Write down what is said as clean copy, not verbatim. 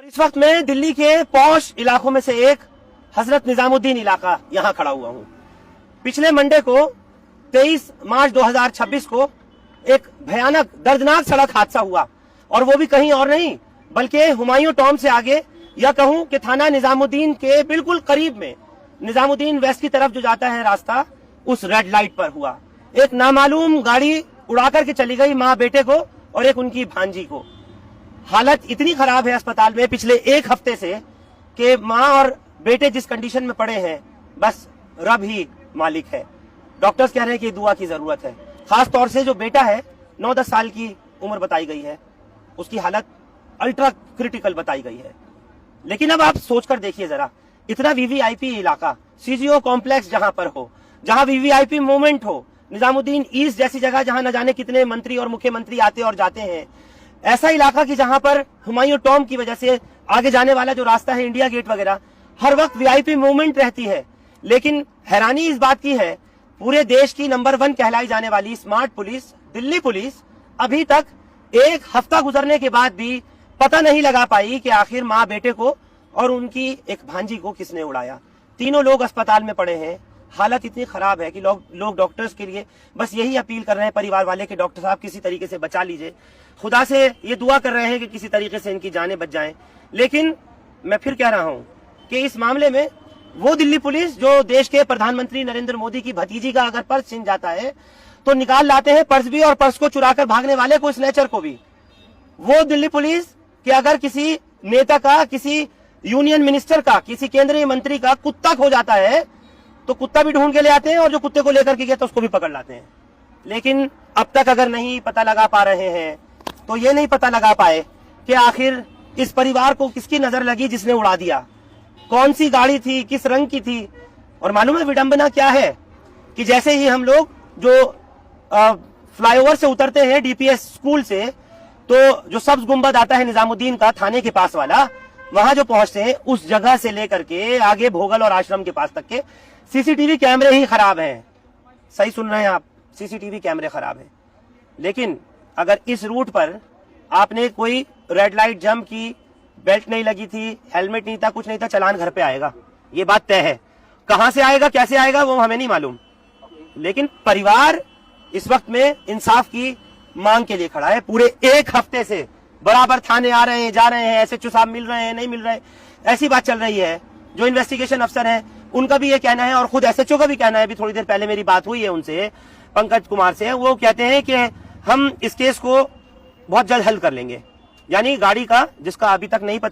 और इस वक्त मैं दिल्ली के पॉश इलाकों में से एक हजरत निजामुद्दीन इलाका यहां खड़ा हुआ हूं। पिछले मंडे को 23 मार्च 2026 को एक भयानक दर्दनाक सड़क हादसा हुआ और वो भी कहीं और नहीं बल्कि हुमायूं टॉम से आगे या कहूं कि थाना निजामुद्दीन के बिल्कुल करीब में निजामुद्दीन वेस्ट की तरफ जो जाता है रास्ता, उस रेड लाइट पर हुआ। एक नामालूम गाड़ी उड़ाकर के चली गई माँ बेटे को और एक उनकी भांजी को। हालत इतनी खराब है अस्पताल में पिछले एक हफ्ते से कि माँ और बेटे जिस कंडीशन में पड़े हैं बस रब ही मालिक है। डॉक्टर्स कह रहे हैं कि दुआ की जरूरत है। खास तौर से जो बेटा है 9-10 साल की उम्र बताई गई है, उसकी हालत अल्ट्रा क्रिटिकल बताई गई है। लेकिन अब आप सोचकर देखिए जरा, इतना वीवीआईपी इलाका, सीजीओ कॉम्प्लेक्स जहां पर हो, जहां वीवीआईपी मूवमेंट हो, निजामुद्दीन ईस्ट जैसी जगह जहां न जाने कितने मंत्री और मुख्यमंत्री आते और जाते हैं, ऐसा इलाका कि जहां पर हुमायूं टॉम की वजह से आगे जाने वाला जो रास्ता है इंडिया गेट वगैरह, हर वक्त वीआईपी मूवमेंट रहती है। लेकिन हैरानी इस बात की है, पूरे देश की नंबर 1 कहलाई जाने वाली स्मार्ट पुलिस, दिल्ली पुलिस, अभी तक एक हफ्ता गुजरने के बाद भी पता नहीं लगा पाई कि आखिर माँ बेटे को और उनकी एक भांजी को किसने उड़ाया। तीनों लोग अस्पताल में पड़े हैं। हालत इतनी खराब है कि लोग डॉक्टर्स के लिए बस यही अपील कर रहे हैं, परिवार वाले, कि डॉक्टर साहब किसी तरीके से बचा लीजिए। खुदा से ये दुआ कर रहे हैं कि किसी तरीके से इनकी जानें बच जाएं। लेकिन मैं फिर कह रहा हूं कि इस मामले में वो दिल्ली पुलिस जो देश के प्रधानमंत्री नरेंद्र मोदी की भतीजी का अगर पर्स छिन जाता है तो निकाल लाते हैं पर्स भी, और पर्स को चुराकर भागने वाले को, स्नैचर को भी। वो दिल्ली पुलिस कि अगर किसी नेता का, किसी यूनियन मिनिस्टर का, किसी केंद्रीय मंत्री का कुत्ता खो जाता है तो कुत्ता भी ढूंढ के ले आते हैं और जो कुत्ते को लेकर के गया तो उसको भी पकड़ लाते हैं। लेकिन अब तक अगर नहीं पता लगा पा रहे हैं तो ये नहीं पता लगा पाए कि आखिर इस परिवार को किसकी नजर लगी जिसने उड़ा दिया, कौन सी गाड़ी थी, किस रंग की थी। और मालूम है विडंबना क्या है कि जैसे ही हम लोग जो फ्लाईओवर से उतरते हैं डीपीएस स्कूल से, तो जो सब्ज गुंबद आता है निजामुद्दीन का थाने के पास वाला, वहां जो पहुंचते हैं उस जगह से लेकर के आगे भोगल और आश्रम के पास तक के सीसीटीवी कैमरे ही खराब हैं। सही सुन रहे हैं आप, सीसीटीवी कैमरे खराब हैं। लेकिन अगर इस रूट पर आपने कोई रेड लाइट जंप की, बेल्ट नहीं लगी थी, हेलमेट नहीं था, कुछ नहीं था, चालान घर पे आएगा, ये बात तय है। कहां से आएगा, कैसे आएगा, वो हमें नहीं मालूम। लेकिन परिवार इस वक्त में इंसाफ की मांग के लिए खड़ा है। पूरे एक हफ्ते से बराबर थाने आ रहे हैं, जा रहे हैं, एसएचओ साहब मिल रहे हैं, नहीं मिल रहे, ऐसी बात चल रही है। जो इन्वेस्टिगेशन अफसर हैं उनका भी ये कहना है और खुद एसएचओ का भी कहना है, अभी थोड़ी देर पहले मेरी बात हुई है उनसे, पंकज कुमार से, वो कहते हैं कि हम इस केस को बहुत जल्द हल कर लेंगे। यानी गाड़ी का, जिसका अभी तक नहीं पता